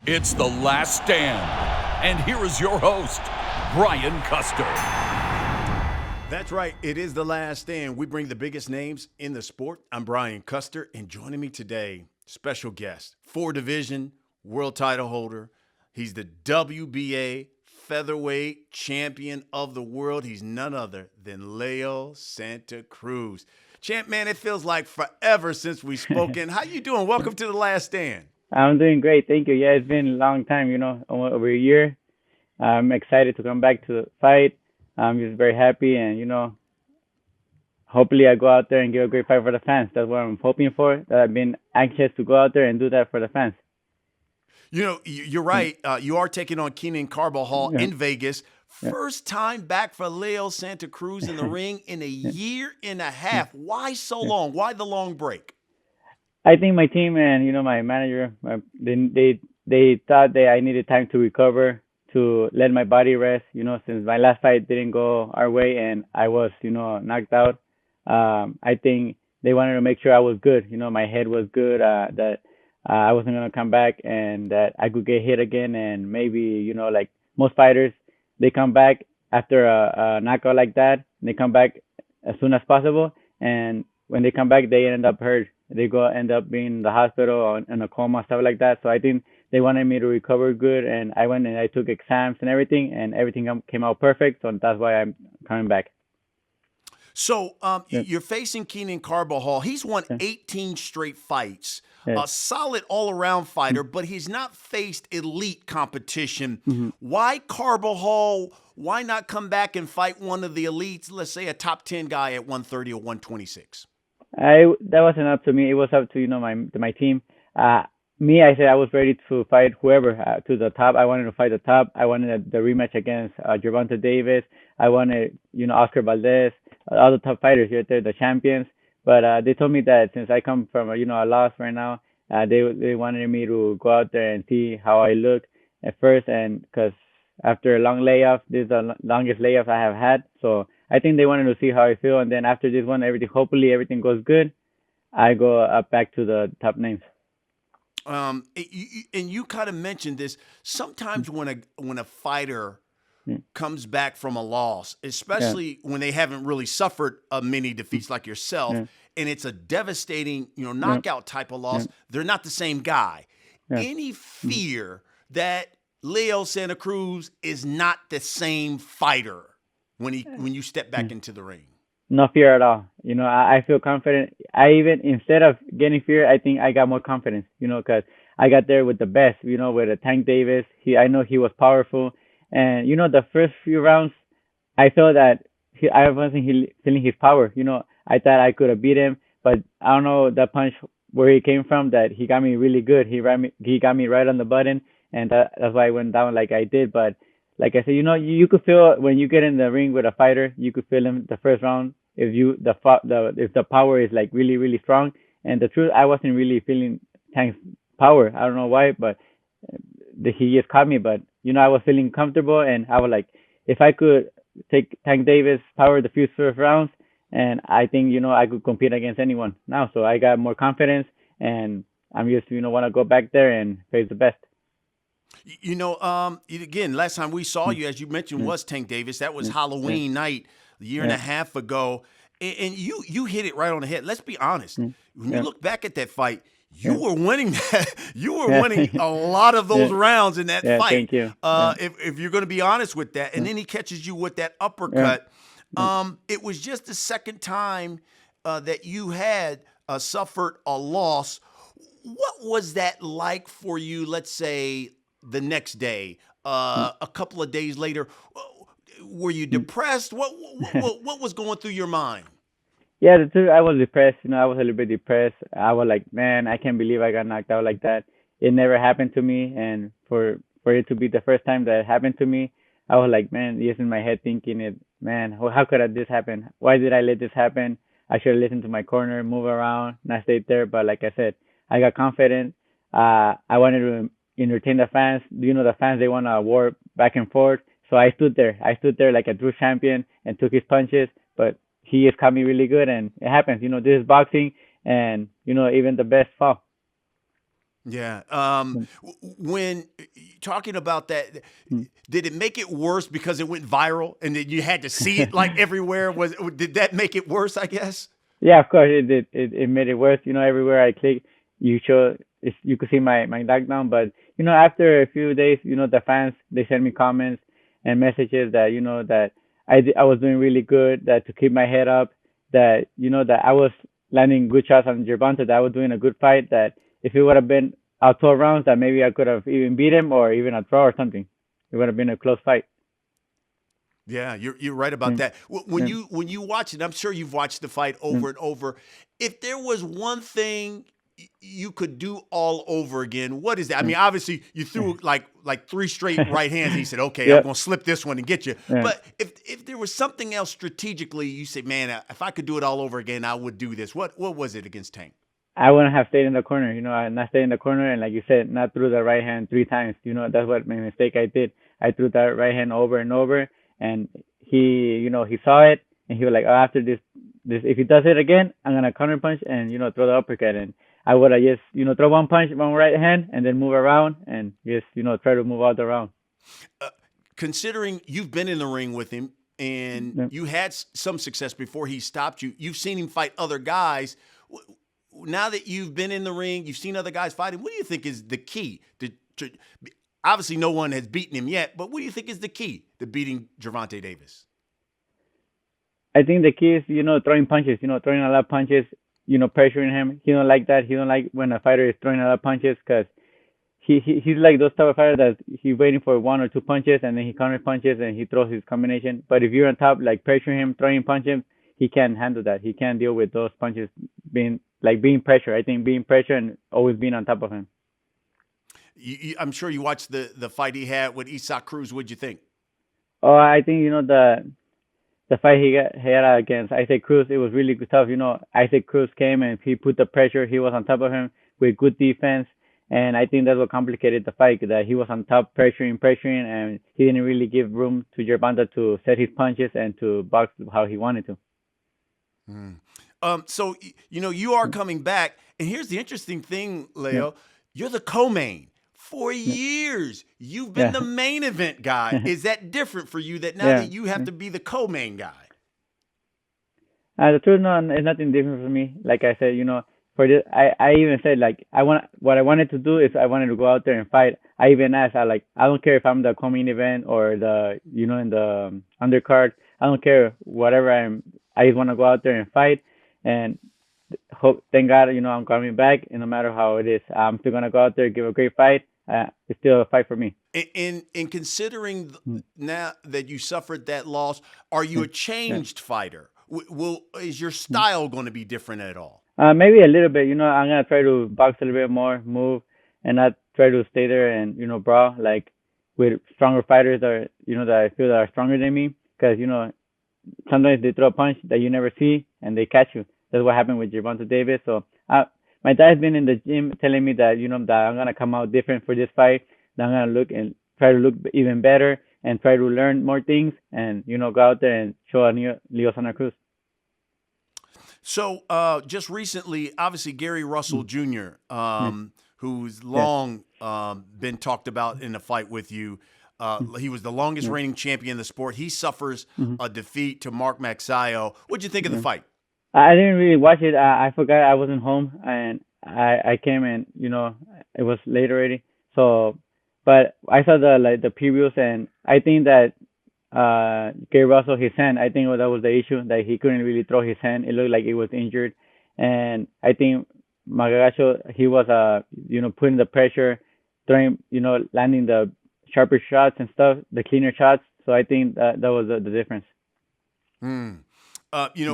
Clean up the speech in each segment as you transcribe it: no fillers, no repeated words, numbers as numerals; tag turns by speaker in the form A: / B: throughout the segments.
A: It's The Last Stand. And here is your host, Brian Custer.
B: That's right. It is The Last Stand. We bring the biggest names in the sport. I'm Brian Custer, and joining me today, special guest, 4-division world title holder. He's the WBA featherweight champion of the world. He's none other than Leo Santa Cruz. Champ, man, it feels like forever since we've spoken. How you doing? Welcome to The Last Stand.
C: I'm doing great, thank you. Yeah, it's been a long time, over a year. I'm excited to come back to the fight. I'm just very happy, and hopefully I go out there and give a great fight for the fans. That's what I'm hoping for. That I've been anxious to go out there and do that for the fans.
B: You're right. You are taking on Keenan Carbajal in Vegas. First time back for Leo Santa Cruz in the ring in a year and a half. Why so long? Why the long break?
C: I think my team and my manager, they thought that I needed time to recover, to let my body rest. Since my last fight didn't go our way and I was knocked out. I think they wanted to make sure I was good. My head was good. That I wasn't gonna come back and that I could get hit again. And maybe like most fighters, they come back after a knockout like that. They come back as soon as possible, and when they come back, they end up hurt. They end up being in the hospital or in a coma, stuff like that. So I think they wanted me to recover good, and I went and I took exams and everything came out perfect. So that's why I'm coming back.
B: So you're facing Keenan Carbajal. He's won 18 straight fights. A solid all-around fighter, but he's not faced elite competition. Why Carbajal? Why not come back and fight one of the elites, let's say a top 10 guy at 130 or 126?
C: That wasn't up to me. It was up to my team. I said I was ready to fight whoever to the top. I wanted to fight the top. I wanted the rematch against Gervonta Davis. I wanted Oscar Valdez, all the top fighters right there, the champions. But they told me that since I come from a loss right now, they wanted me to go out there and see how I look at first, and because after a long layoff, this is the longest layoff I have had. So I think they wanted to see how I feel, and then after this one, hopefully everything goes good. I go up back to the top names.
B: And you kind of mentioned this. Sometimes when a fighter comes back from a loss, especially when they haven't really suffered many defeats like yourself, and it's a devastating, knockout type of loss, they're not the same guy. Any fear that Leo Santa Cruz is not the same fighter when you step back into the ring?
C: No fear at all. I feel confident. Instead of getting fear, I think I got more confidence, because I got there with the best, with a Tank Davis. I know he was powerful. And, the first few rounds, I felt that I wasn't feeling his power. I thought I could have beat him, but I don't know the punch where he came from, that he got me really good. He got me right on the button, and that's why I went down like I did. But like I said, you could feel when you get in the ring with a fighter, you could feel him the first round if the power is like really, really strong. And the truth, I wasn't really feeling Tank's power. I don't know why, but he just caught me. But I was feeling comfortable, and I was like, if I could take Tank Davis' power the few first rounds, and I think I could compete against anyone now. So I got more confidence, and I'm just want to go back there and face the best.
B: Again, last time we saw you, as you mentioned, was Tank Davis. That was Halloween night a year and a half ago. And you hit it right on the head. Let's be honest. When you look back at that fight, you were winning that. You were winning a lot of those rounds in that fight.
C: Thank you.
B: If you're going to be honest with that, and then he catches you with that uppercut. It was just the second time that you had suffered a loss. What was that like for you? Let's say the next day, a couple of days later, were you depressed? What was going through your mind?
C: Yeah, the truth, I was depressed. I was a little bit depressed. I was like, man, I can't believe I got knocked out like that. It never happened to me, and for it to be the first time that it happened to me, I was like, man, just in my head thinking, man, how could this happen? Why did I let this happen? I should have listened to my corner, move around, not stayed there. But like I said, I got confident. I wanted to entertain the fans. The fans, they want a war back and forth. So I stood there. Like a true champion and took his punches. But he just caught me really good, and it happens. This is boxing, and even the best fall.
B: Yeah. When talking about that, did it make it worse because it went viral and that you had to see it like everywhere? Did that make it worse, I guess?
C: Yeah, of course it did. It made it worse. Everywhere I click, you could see my knockdown. But after a few days, the fans, they send me comments and messages that that I was doing really good. That to keep my head up. That that I was landing good shots on Gervonta. That I was doing a good fight. That if it would have been out 12 rounds, that maybe I could have even beat him or even a draw or something. It would have been a close fight.
B: Yeah, you're right about that. When you watch it, I'm sure you've watched the fight over and over. If there was one thing you could do all over again, what is that? I mean, obviously you threw like 3 straight right hands. And he said, "Okay, I'm gonna slip this one and get you." But if there was something else strategically, you say, "Man, if I could do it all over again, I would do this." What was it against Tank?
C: I wouldn't have stayed in the corner. I not stayed in the corner, and like you said, not threw the right hand 3 times. That's what my mistake I did. I threw that right hand over and over. And he saw it, and he was like, "Oh, after this, if he does it again, I'm gonna counter punch and throw the uppercut." And I would have just throw one punch, one right hand, and then move around and just try to move out the round.
B: Considering you've been in the ring with him and you had some success before he stopped you, you've seen him fight other guys. Now that you've been in the ring, you've seen other guys fighting. What do you think is the key to obviously, no one has beaten him yet, but what do you think is the key to beating Gervonta Davis?
C: I think the key is, throwing punches, throwing a lot of punches, pressuring him. He don't like that. He don't like when a fighter is throwing a lot of punches because he's like those type of fighters that he's waiting for 1 or 2 punches and then he counter punches and he throws his combination. But if you're on top, like pressuring him, throwing punches, he can't handle that. He can't deal with those punches being pressure. I think being pressure and always being on top of him.
B: I'm sure you watched the fight he had with Santa Cruz. What'd you think?
C: Oh, I think the fight he had against Isaac Cruz, it was really tough. Isaac Cruz came and he put the pressure. He was on top of him with good defense, and I think that's what complicated the fight. That he was on top, pressuring, and he didn't really give room to Gervonta to set his punches and to box how he wanted to.
B: So you are coming back, and here's the interesting thing, Leo. You're the co-main. For years, you've been the main event guy. Is that different for you that now that you have to be the co-main guy?
C: The truth, no, it's nothing different for me. Like I said, for this, I even said what I wanted to do is I wanted to go out there and fight. I even asked, I don't care if I'm the co-main event or the in the undercard. I don't care whatever I just want to go out there and fight and thank God, I'm coming back, and no matter how it is, I'm still gonna go out there, give a great fight. It's still a fight for me.
B: In considering now that you suffered that loss, are you a changed fighter? Is your style going to be different at all?
C: Maybe a little bit. I'm gonna try to box a little bit more, move, and not try to stay there and brawl like with stronger fighters that that I feel that are stronger than me. Because sometimes they throw a punch that you never see and they catch you. That's what happened with Gervonta Davis. So my dad's been in the gym telling me that that I'm gonna come out different for this fight. That I'm gonna try to look even better and try to learn more things and go out there and show a new Leo Santa Cruz.
B: So just recently, obviously Gary Russel Jr., who's long been talked about in a fight with you. He was the longest reigning champion in the sport. He suffers a defeat to Mark Magsayo. What'd you think of the fight?
C: I didn't really watch it. I forgot I wasn't home, and I came and it was late already. So, but I saw the previews, and I think that Gary Russell, his hand, I think that was the issue, that he couldn't really throw his hand. It looked like it was injured, and I think Magsayo, he was putting the pressure, throwing landing the sharper shots and stuff, the cleaner shots. So I think that was the difference.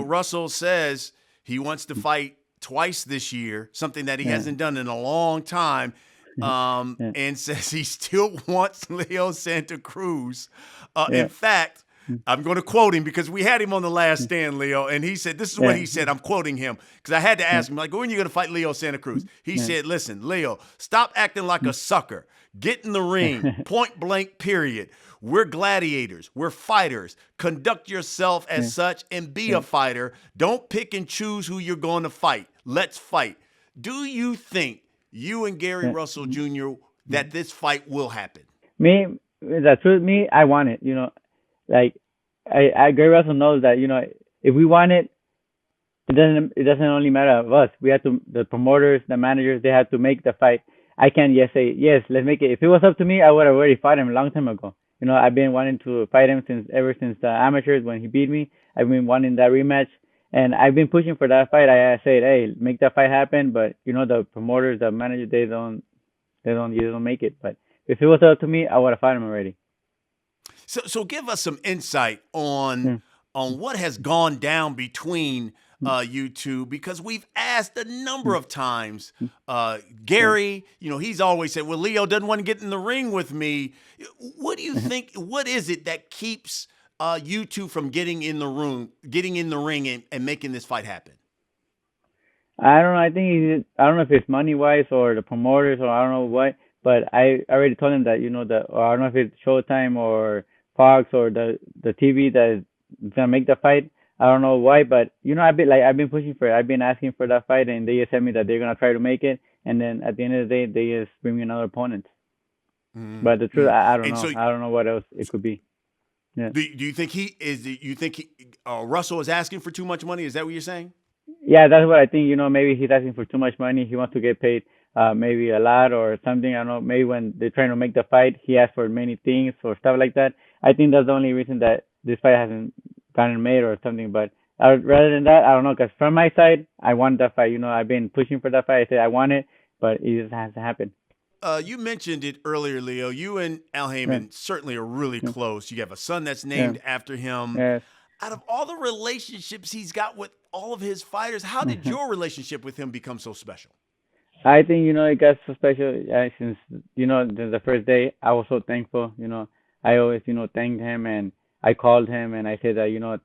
B: Russell says he wants to fight twice this year, something that he hasn't done in a long time, and says he still wants Leo Santa Cruz. In fact, I'm going to quote him because we had him on the last stand, Leo, and he said, this is what he said. I'm quoting him because I had to ask him, when are you going to fight Leo Santa Cruz? He said, listen, Leo, stop acting like a sucker. Get in the ring, point blank, period. We're gladiators. We're fighters. Conduct yourself as such and be a fighter. Don't pick and choose who you're going to fight. Let's fight. Do you think you and Gary Russell Jr., that this fight will happen?
C: Me, the truth, me, I want it. Like Gary Russell knows that if we want it, it doesn't only matter of us. We have to the promoters, the managers, they have to make the fight. I can't just say yes, let's make it. If it was up to me, I would have already fought him a long time ago. I've been wanting to fight him ever since the amateurs when he beat me. I've been wanting that rematch, and I've been pushing for that fight. I said, hey, make that fight happen, but the promoters, the managers, they don't make it. But if it was up to me, I would have fought him already.
B: So give us some insight on what has gone down between you two, because we've asked a number of times. Gary, he's always said, well, Leo doesn't want to get in the ring with me. What do you think? What is it that keeps you two from getting in the ring and making this fight happen?
C: I don't know. I don't know if it's money wise or the promoters or I don't know what, but I already told him that or I don't know if it's Showtime or Fox or the TV that is gonna make the fight. I don't know why, but I've been pushing for it. I've been asking for that fight, and they just tell me that they're gonna try to make it, and then at the end of the day, they just bring me another opponent. But the truth, I don't know. So, I don't know what else it could be. Yeah.
B: Do you think Russell is asking for too much money? Is that what you're saying?
C: Yeah, that's what I think. Maybe he's asking for too much money. He wants to get paid maybe a lot or something. I don't know. Maybe when they're trying to make the fight, he asks for many things or stuff like that. I think that's the only reason that this fight hasn't gotten made or something. But rather than that, I don't know. Because from my side, I want that fight. I've been pushing for that fight. I said I want it, but it just has to happen.
B: You mentioned it earlier, Leo. You and Al Haymon certainly are really close. You have a son that's named after him.
C: Yes.
B: Out of all the relationships he's got with all of his fighters, how did your relationship with him become so special?
C: I think, it got so special since, the first day. I was so thankful. I always, thanked him, and I called him and I said that,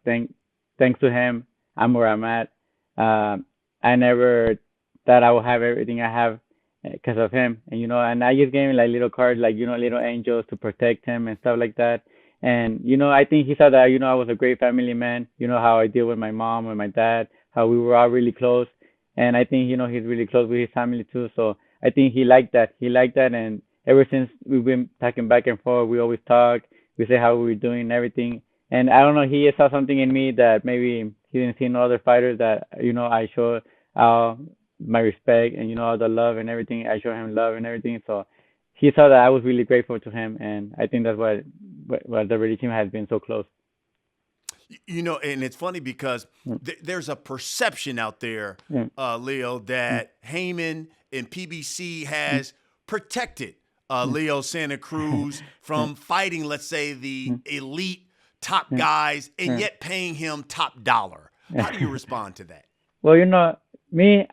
C: thanks to him, I'm where I'm at. I never thought I would have everything I have because of him. And I just gave him like little cards, like, little angels to protect him and stuff like that. And, I think he saw that, I was a great family man, how I deal with my mom and my dad, how we were all really close. And I think, he's really close with his family too. So I think he liked that. And ever since we've been talking back and forth, we always talk. We say how we're doing and everything. And I don't know, he saw something in me that maybe he didn't see in other fighters that, I show my respect and, all the love and everything. I show him love and everything. So he saw that I was really grateful to him. And I think that's why the relationship has been so close.
B: And it's funny because there's a perception out there, Leo, that Haymon and PBC has protected Leo Santa Cruz from fighting, let's say, the elite top guys and yet paying him top dollar. How do you respond to that?
C: Well, me,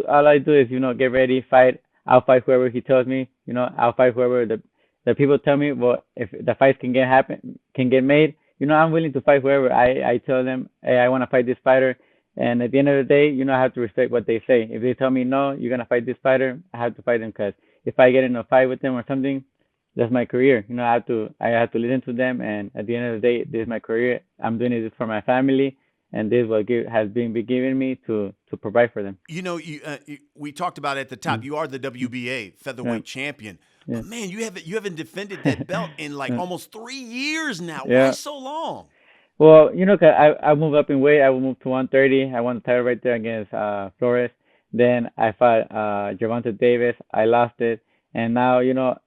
C: all I do is, get ready, fight. I'll fight whoever he tells me. I'll fight whoever the people tell me. Well, if the fights can get made, I'm willing to fight whoever. I tell them, hey, I want to fight this fighter. And at the end of the day, I have to respect what they say. If they tell me, no, you're going to fight this fighter, I have to fight them, because if I get in a fight with them or something, that's my career. I have to listen to them. And at the end of the day, this is my career. I'm doing it for my family. And this is what has been given me to provide for them.
B: We talked about it at the top. You are the WBA featherweight champion. But man, you haven't defended that belt in like almost 3 years now. Why so long?
C: Well, 'cause I moved up in weight. I moved to 130. I won the title right there against Flores. Then I fought Gervonta Davis. I lost it. And now,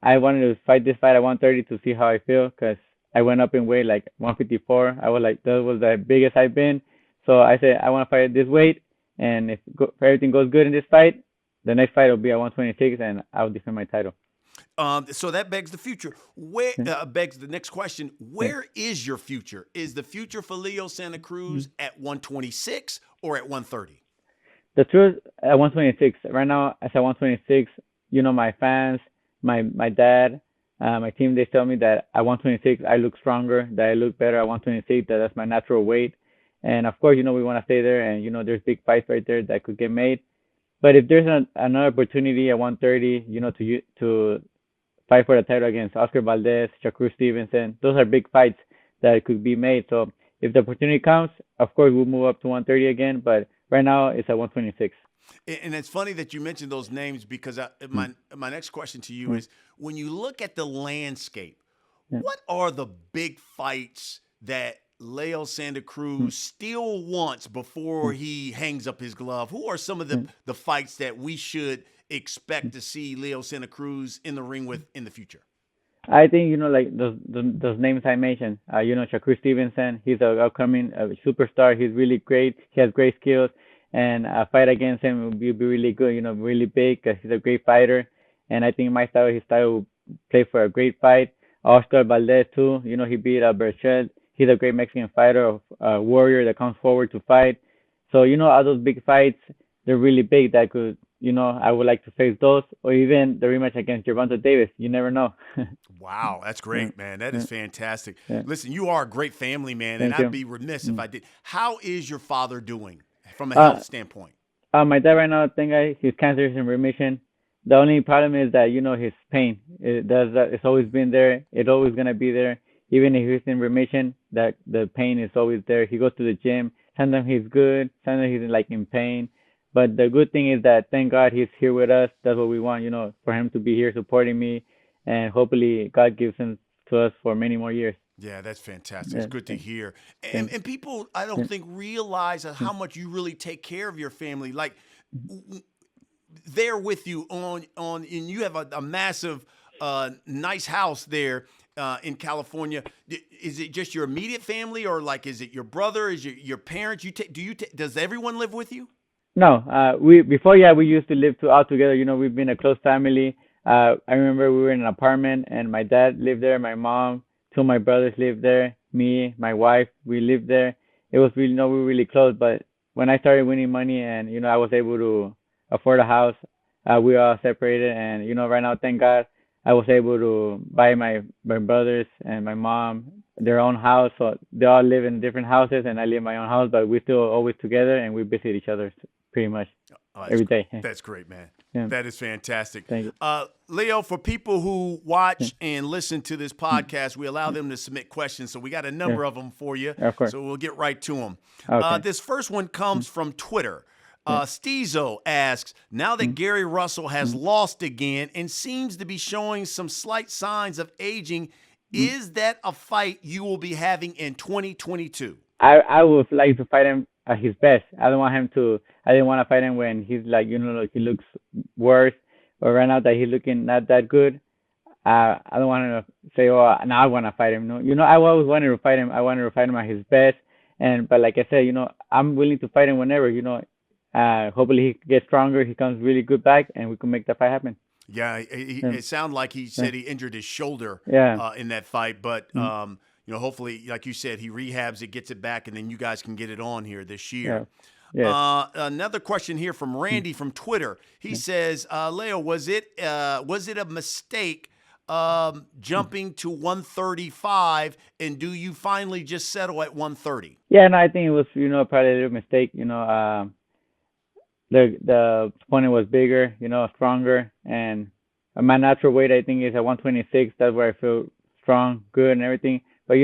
C: I wanted to fight this fight at 130 to see how I feel, because I went up in weight like 154. I was like, that was the biggest I've been. So I said, I want to fight at this weight. And if everything goes good in this fight, the next fight will be at 126, and I'll defend my title.
B: So that begs the future. Begs the next question. Where is your future? Is the future for Leo Santa Cruz at 126 or at 130?
C: The truth, at 126. Right now, at 126, my fans, my dad, my team, they tell me that at 126, I look stronger, that I look better at 126, that that's my natural weight. And of course, we want to stay there, and there's big fights right there that could get made. But if there's another opportunity at 130, to fight for the title against Oscar Valdez, Shakur Stevenson, those are big fights that could be made. So if the opportunity comes, of course, we'll move up to 130 again. But right now, it's at 126.
B: And it's funny that you mentioned those names, because my next question to you is, when you look at the landscape What are the big fights that Leo Santa Cruz still wants before he hangs up his glove? Who are some of the fights that we should expect to see Leo Santa Cruz in the ring with in the future?
C: I think, like those names I mentioned, Shakur Stevenson, he's a upcoming superstar. He's really great. He has great skills, and a fight against him will be really good, really big, because he's a great fighter. And I think his style will play for a great fight. Oscar Valdez, too, he beat Berchelt. He's a great Mexican fighter, a warrior that comes forward to fight. So, all those big fights, they're really big that could, I would like to face those, or even the rematch against Gervonta Davis. You never know.
B: Wow, that's great, man. That is fantastic.
C: Yeah.
B: Listen, you are a great family man,
C: Thank
B: and
C: you.
B: I'd be remiss if I did. How is your father doing from a health standpoint?
C: My dad right now, thank God, his cancer is in remission. The only problem is that, his pain. It's always been there. It's always going to be there. Even if he's in remission, that the pain is always there. He goes to the gym. Sometimes he's good. Sometimes he's in pain. But the good thing is that, thank God, he's here with us. That's what we want, for him to be here supporting me. And hopefully God gives him to us for many more years.
B: Yeah, that's fantastic. It's good to hear. And people, I don't think, realize how much you really take care of your family. Like, they're with you and you have a massive, nice house there in California. Is it just your immediate family, or is it your brother? Is it your parents? Does everyone live with you?
C: No, we used to live all together. We've been a close family. I remember we were in an apartment, and my dad lived there, my mom, two of my brothers lived there, me, my wife, we lived there. It was really, we were really close. But when I started winning money and, I was able to afford a house, we all separated. And, right now, thank God, I was able to buy my brothers and my mom their own house. So they all live in different houses, and I live in my own house, but we're still always together, and we visit each other pretty much every day.
B: That's great, man.
C: Yeah.
B: That is fantastic.
C: Thank you.
B: Leo, for people who watch and listen to this podcast, we allow them to submit questions. So we got a number of them for you.
C: Of course.
B: So we'll get right to them.
C: Okay.
B: This first one comes from Twitter. Stezo asks, now that Gary Russell has lost again and seems to be showing some slight signs of aging, is that a fight you will be having in 2022?
C: I would like to fight him at his best. I didn't want to fight him when he's he looks worse, or right now that he's looking not that good. I don't want to say, oh, now I want to fight him. No, I always wanted to fight him. I wanted to fight him at his best. But like I said, I'm willing to fight him whenever, hopefully he gets stronger. He comes really good back, and we can make that fight happen.
B: Yeah, it sounded like he said he injured his shoulder in that fight. But, hopefully, like you said, he rehabs it, gets it back, and then you guys can get it on here this year.
C: Yeah.
B: Another question here from Randy from Twitter. He says, Leo, was it a mistake jumping to 135, and do you finally just settle at 130?
C: Yeah, no, I think it was, probably a little mistake. The opponent was bigger, stronger, and my natural weight, I think, is at 126. That's where I feel strong, good, and everything. But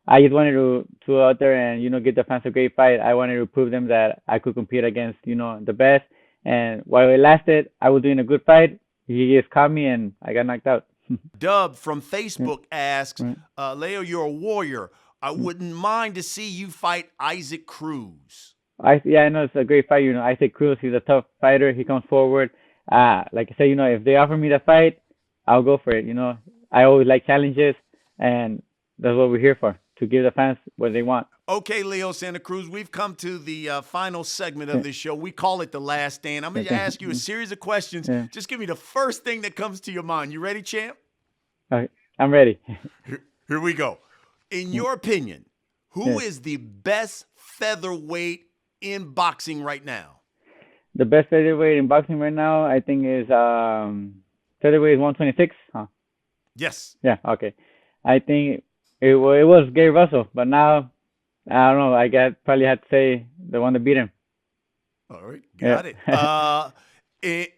C: I just wanted to out there and get the fans a great fight. I wanted to prove them that I could compete against the best. And while it lasted, I was doing a good fight. He just caught me, and I got knocked out.
B: Dub from Facebook asks, Leo, you're a warrior. I wouldn't mind to see you fight Isaac Cruz.
C: I know it's a great fight. Isaac Cruz, he's a tough fighter. He comes forward. Like I said, if they offer me the fight, I'll go for it. I always like challenges, and that's what we're here for, to give the fans what they want.
B: Okay, Leo Santa Cruz, we've come to the final segment of this show. We call it The Last Stand. I'm going to ask you a series of questions. Just give me the first thing that comes to your mind. You ready, champ?
C: Okay, I'm ready.
B: Here we go. In your opinion, who is the best featherweight in boxing right now?
C: The best featherweight in boxing right now, I think, is featherweight is 126. Huh?
B: Yes.
C: Yeah. Okay. I think it was Gary Russell, but now I don't know. I probably had to say the one that beat him.
B: All right, got it.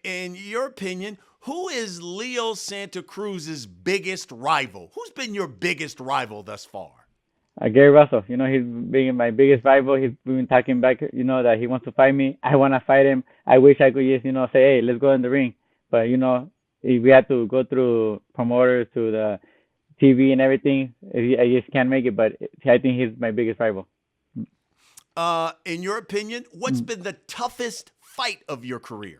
B: In your opinion, who is Leo Santa Cruz's biggest rival? Who's been your biggest rival thus far?
C: Gary Russell. He's being my biggest rival. He's been talking back, that he wants to fight me. I want to fight him. I wish I could just, say, hey, let's go in the ring. But, we had to go through promoters to the TV and everything, I just can't make it. But I think he's my biggest rival.
B: In your opinion, what's been the toughest fight of your career?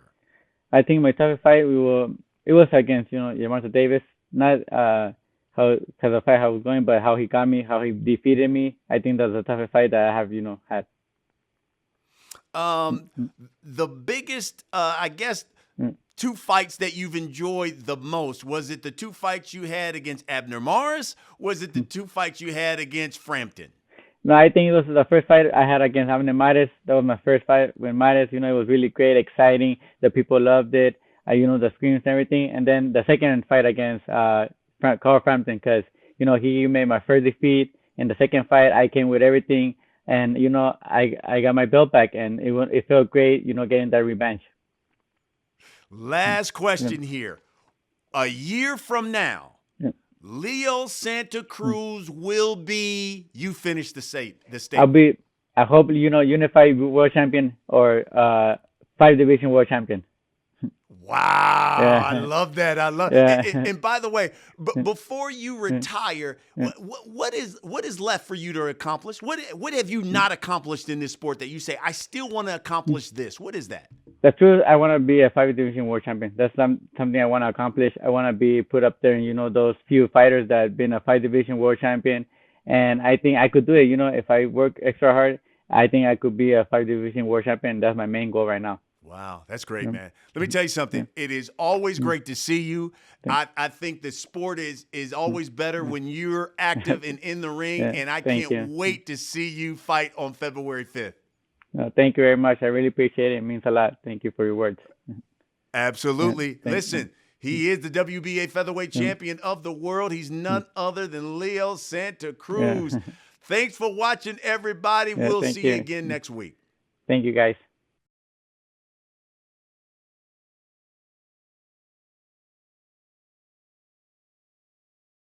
C: I think my toughest fight it was against Gervonta Davis. Not how because of how it was going, but how he got me, how he defeated me. I think that's the toughest fight that I have had.
B: The biggest, I guess, two fights that you've enjoyed the most, was it the two fights you had against Abner Maris? Was it the two fights you had against Frampton?
C: No, I think it was the first fight I had against Abner Maris. That was my first fight with Maris. It was really great, exciting. The people loved it. The screams and everything. And then the second fight against Carl Frampton, because he made my first defeat. In the second fight, I came with everything, and I got my belt back, and it felt great. Getting that revenge.
B: Last question here. A year from now, Leo Santa Cruz will be. You finish the state.
C: I hope unified world champion or 5-division world champion.
B: Wow, yeah. I love that. And by the way, before you retire, what is left for you to accomplish? What have you not accomplished in this sport that you say, I still want to accomplish this? What is that?
C: The truth, I want to be a 5-division world champion. That's something I want to accomplish. I want to be put up there and those few fighters that have been a 5-division world champion. And I think I could do it. If I work extra hard, I think I could be a 5-division world champion. That's my main goal right now.
B: Wow, that's great, man. Let me tell you something. It is always great to see you. I think the sport is always better when you're active and in the ring, and I can't wait to see you fight on February 5th.
C: Thank you very much. I really appreciate it. It means a lot. Thank you for your words.
B: Absolutely. Listen, he is the WBA featherweight champion of the world. He's none other than Leo Santa Cruz. Thanks for watching, everybody. We'll see you again next week.
C: Thank you, guys.